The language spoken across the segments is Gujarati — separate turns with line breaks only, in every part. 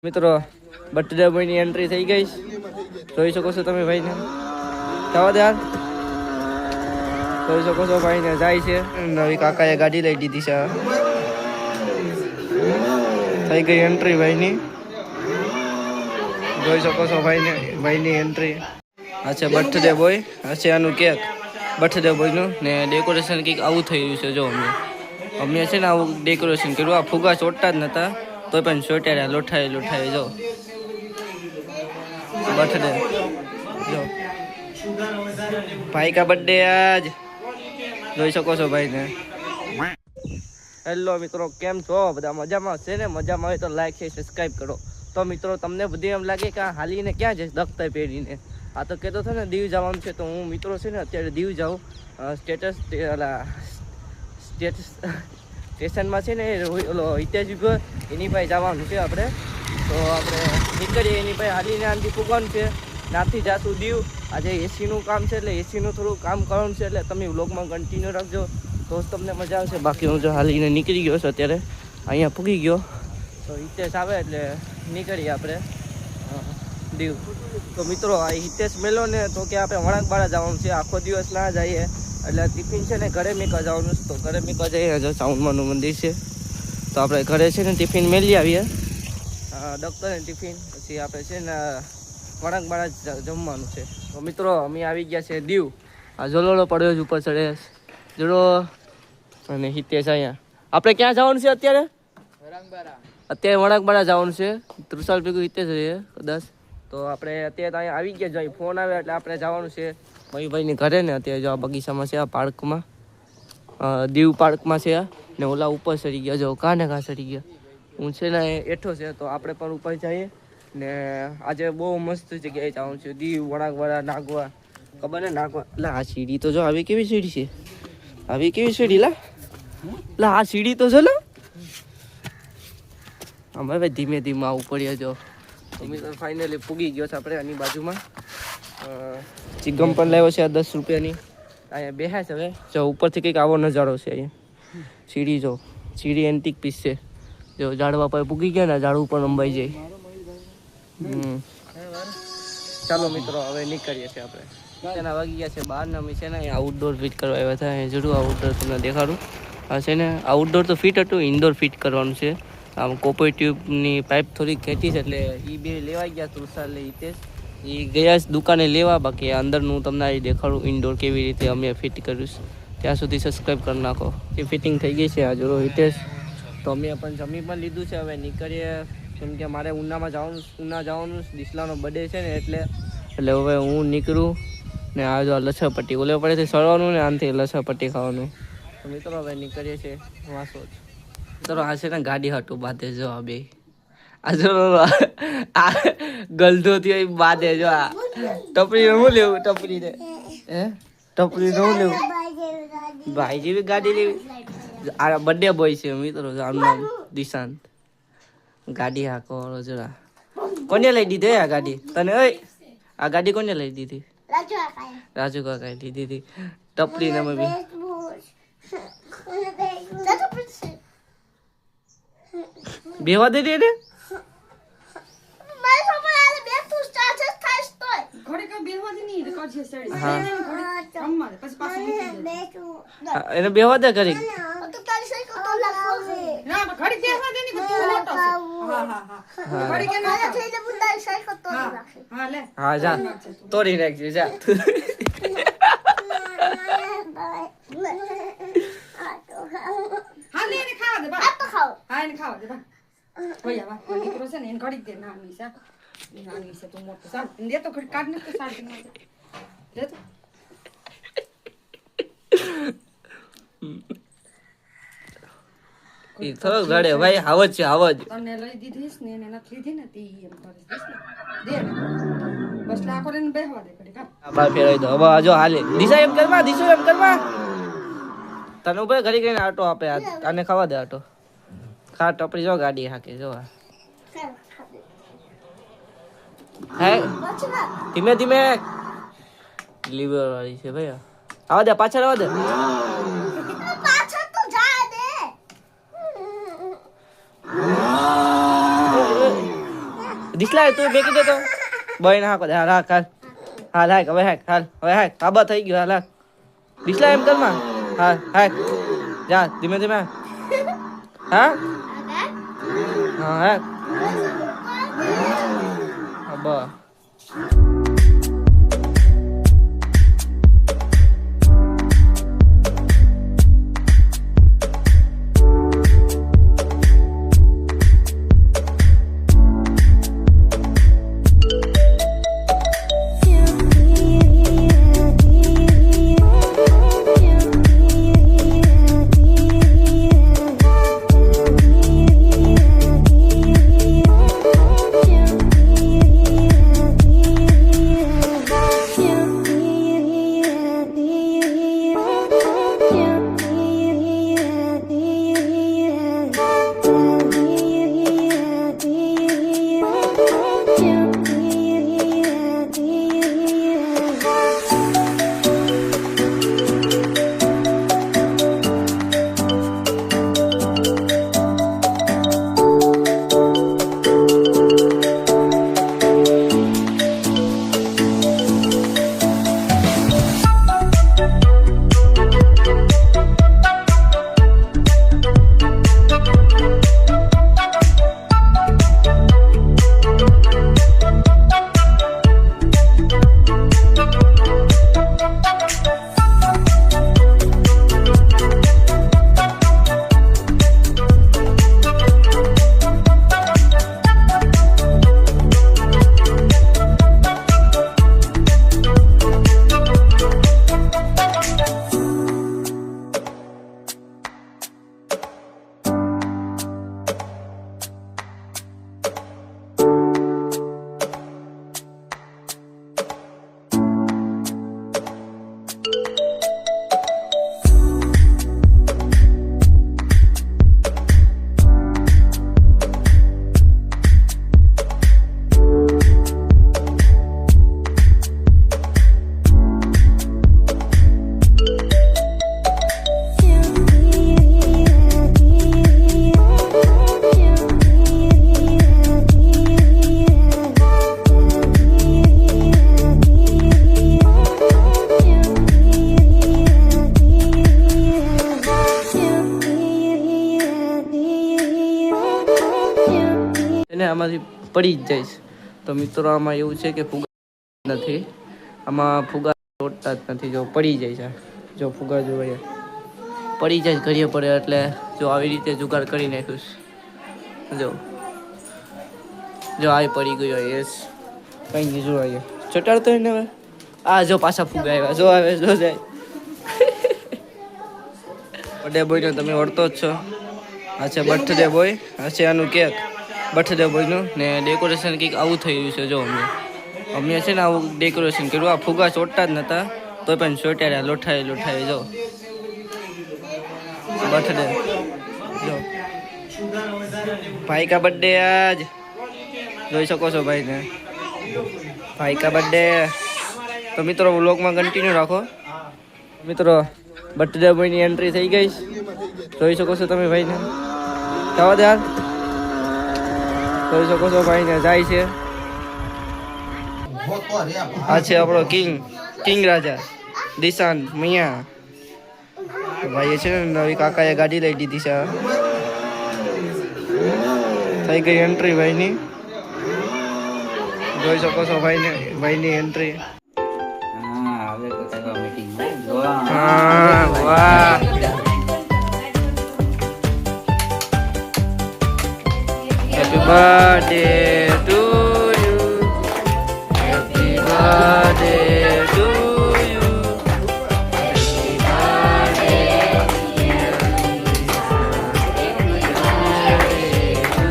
મિત્રો બર્થડે બોયની એન્ટ્રી થઈ ગઈ જોઈ શકો છો તમે ભાઈને જવા દે યાર જોઈ શકો છો ભાઈને જાય છે નવી કાકાએ ગાડી લઈ દીધી છે થઈ ગઈ એન્ટ્રી ભાઈની જોઈ શકો છો ભાઈની એન્ટ્રી આ છે બર્થડે બોય આ છે આનું કેક બર્થડે બોયનું ને ડેકોરેશન કંઈક આવું થઈ રહ્યું છે જો અમે છે ને આવું ડેકોરેશન કર્યું આ ફુગા ચોટતા જ નતા તો પણ ચોટ્યા લોઠાય જો બર્થડે જો ભાઈ કા બર્થડે આજ જોઈ શકો છો ભાઈને હેલો મિત્રો કેમ છો બધા મજામાં છે ને મજામાં હોય તો લાઈક છે સબસ્ક્રાઈબ કરો તો મિત્રો તમને બધી એમ લાગે કે આ હાલીને ક્યાં છે દખતા પહેરીને આ તો કહેતો હતો ને દીવ જવાનું છે તો હું મિત્રો છે ને અત્યારે દીવ જાઉં સ્ટેશનમાં છે ને ઓલો હિતેશ વિભર એની પાસે જવાનું છે આપણે તો આપણે નીકળીએ એની પાસે હાલીને આનથી ફૂગવાનું છે નાથી જાશું દીવ આજે એસીનું કામ છે એટલે એસીનું થોડું કામ કરવાનું છે એટલે તમે વ્લોગમાં કન્ટિન્યુ રાખજો તો તમને મજા આવશે બાકી હું જો હાલીને નીકળી ગયો છું અત્યારે અહીંયા પૂગી ગયો તો હિતેશ આવે એટલે નીકળીએ આપણે દીવ તો મિત્રો આ હિતેશ મેલો ને તો કે આપણે વણાકબારા જવાનું છે આખો દિવસ ના જઈએ એટલે ટિફિન છે ને ઘરે મેકા જવાનું છે તો ઘરે મેકા જઈએ જો સાઉન્ડમાનું મંદિર છે તો આપણે ઘરે છે ને ટિફિન મેલી આવીએ ડૉક્ટરને ટિફિન પછી આપણે છે ને વણાકબારા જમવાનું છે તો મિત્રો અમે આવી ગયા છે દીવ આ જોલોડો પડ્યો જ ઉપર ચડે જોડો અને હિતેશ અહીંયા આપણે ક્યાં જવાનું છે અત્યારે વણાકબારા જવાનું છે ત્રુસાલ ભેગું હિતેશ રહીએ કદાચ તો આપણે અત્યારે અહીંયા આવી ગયા જો ફોન આવે એટલે આપણે જવાનું છે મયુભાઈની ઘરે ને અત્યારે જો આ બગીચામાં છે આ પાર્કમાં દીવ પાર્કમાં છે ને ઓલા ઉપર ચડી ગયા જો કાં ચડી ગયા હું છે ને એઠો છે તો આપણે પણ ઉપર જઈએ ને આજે બહુ મસ્ત જગ્યાએ જવાનું છે દીવ વણાકવાડા નાગવા ખબર ને નાગવા એટલે આ સીડી તો જો આવી કેવી સીડી છે આવી કેવી સીડી લા આ સીડી તો છે લા અમે ભાઈ ધીમે ધીમે આવું પડીએ જો તો ફાઇનલી પૂગી ગયો છે આપણે આની બાજુમાં ચિગમ પણ લાવ્યો છે 10 રૂપિયાની અહીંયા બેહા છે હવે જો ઉપરથી કંઈક આવો નજારો છે અહીંયા સીડી જો સીડી એન્ટિક પીસ છે જો ઝાડવા પર પૂગી ગયા ને ઝાડવું પણ અંબાઈ જાય ચાલો મિત્રો હવે નીકળીએ છીએ આપણે તેના વાગી ગયા છે 12 અમે છે ને અહીંયા આઉટડોર ફિટ કરવા આવ્યા હતા અહીંયા જરૂર આઉટડોર તમને દેખાડું આ છે ને આઉટડોર તો ફિટ હતું ઇન્ડોર ફિટ કરવાનું છે આમ કોપર ટ્યુબની પાઇપ થોડીક ખેંચી છે એટલે એ બે લેવાઈ ગયા તુષાર લઈ હિતેશ એ ગયા દુકાને લેવા બાકી અંદરનું તમને આ દેખાડું ઇન્ડોર કેવી રીતે અમે ફિટ કર્યું ત્યાં સુધી સબસ્ક્રાઈબ કરી નાખો એ ફિટિંગ થઈ ગઈ છે આ જોડો હિતેશ તો અમે પણ જમી પણ લીધું છે હવે નીકળીએ કેમ કે મારે ઉના જવાનું દિસલાનો બર્થડે છે ને એટલે હવે હું નીકળું ને આ જો લસણપટ્ટી ઓલે પડેથી સળવાનું ને આનાથી લસણપટ્ટી ખાવાનું તો મિત્રો હવે નીકળીએ છીએ વાંસો જ મિત્રો આ છે ને ગાડી હાટું બાંધે જો આ બે આ જો આ ગલધો થી બાંધે જો આ ટપરી હું લેવું ટપરીને ટપરી હું લેવું ભાઈ જેવી ગાડી લેવી આ બર્થડે બોય છે મિત્રો આનું નામ દિશાંત ગાડી હાકો જરા કોને લઈ દીધી આ ગાડી તને ઓય આ ગાડી કોને લઈ દીધી રાજુ કાકાએ લઈ દીધી ટપરી ને મમ્મી બેવા દે દે એને બેવા દે કરી હા જા તોડી નાખજે જા થોડોક લડે ભાઈ આવજ છે આવજ તને લઈ દીધીસ ને એને નથી લીધી ને તી એમ કરીશ દે ને બસ લાખો ને બેહવા દે કરી કા બાર ફેરવી દો હવે જો હાલે દિશા એમ કરવા તને ઉપર ઘડી ગઈને આટો આપે આને ખાવા દે આટો ખા ટપરી જો ગાડી હાકે જો હે ધીમે ધીમે લિવર વાળી છે ભાઈ આવા દે પાછળ આવા દે પાછળ તો જા દે દિસલા તું બેકી દે તો બઈ ના હાકો હાલ હાક હાલ હાલ હાક હવે હાક હાલ હવે હાક આબા થઈ ગયું હાલ હાક દિસલા એમ કરમાં હાલ હાક જા ધીમે ધીમે હા હા હાક આબા આમાંથી પડી જ જઈશ તો મિત્રો આમાં એવું છે કે ફુગા નથી આમાં ફુગા તોડતા જ નથી જો પડી જાય છે જો ફુગા જો પડી જાય ઘડીએ પડે એટલે જો આવી રીતે જુગાડ કરી નાખ્યું જો જો આ પડી ગયો યસ કઈ નહીં જો આવ્યો ચટાડતો ને હવે આ જો પાછા ફુગા આવ્યા જો આવે જો જાય બર્થડે બોયનો તમે ઓળખતો જ છો આ છે બર્થડે બોય આ છે આનું કેક બર્થડે બોયનું ને ડેકોરેશન કંઈક આવું થઈ રહ્યું છે જો અમે છે ને આવું ડેકોરેશન કર્યું આ ફુગા ચોટતા જ નહોતા તો પણ ચોટ્યા લોઠાય જો બર્થડે જો ભાઈ કા બર્થડે આજ જોઈ શકો છો ભાઈને ભાઈ કા બર્થડે તો મિત્રો વ્લોગમાં કન્ટિન્યુ રાખો મિત્રો બર્થડે બોયની એન્ટ્રી થઈ ગઈ જોઈ શકો છો તમે ભાઈને જવા દે હાલ જોઈ શકો છો ભાઈને જાય છે આ છે આપણો કિંગ રાજા દિશાંત મિયા ભાઈ છે ને નવી કાકાએ ગાડી લઈ દીધી છે થઈ ગઈ એન્ટ્રી ભાઈની જોઈ શકો છો ભાઈની એન્ટ્રી હા વાહ Happy birthday to you. Happy birthday to you. Happy birthday, dear Lisa. Happy birthday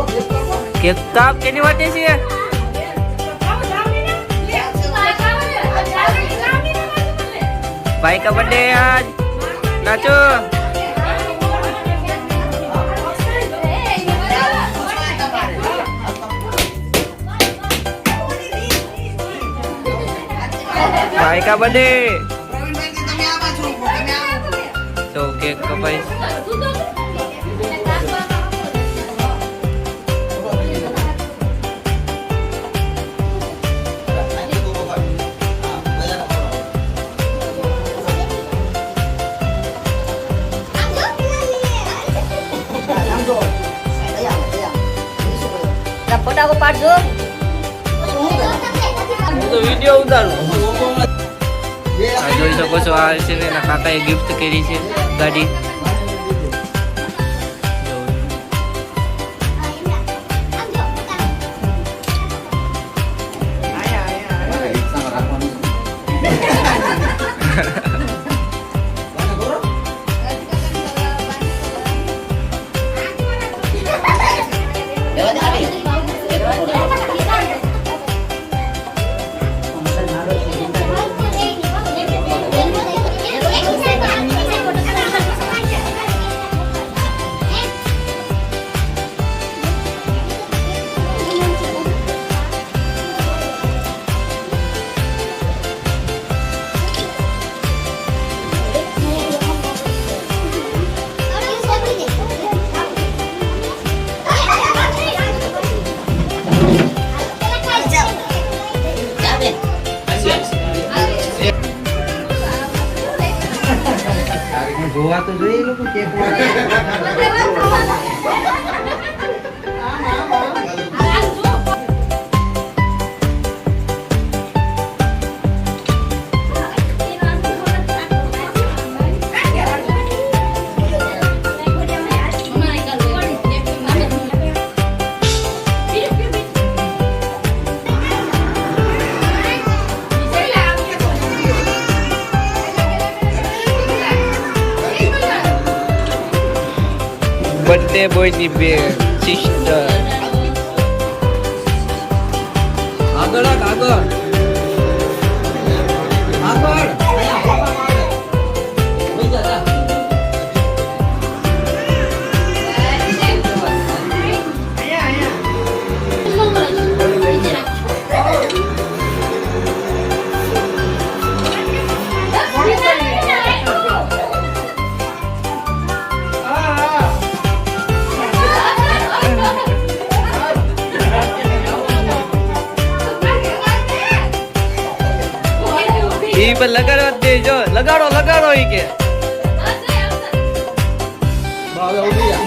to you. Cake top કેની વાટે છે? भाई का बर्थडे आज नाचो भाई का बर्थडे કેક કપાઈ.
ફટાકો પાડજો.
હું તો વિડીયો ઉતારું. જોઈ શકો છો આ છે ને એના કાકાએ ગિફ્ટ કરી છે ગાડી.
જોવા તો જોઈએ એ લોકો કેક
બર્થડે બોયની બે સિસ્ટર. આગળ આગળ આગળ. ઈ પર લગાડવા દે. જો લગાડો લગાડો ઈ કે
ભાવે ઉડી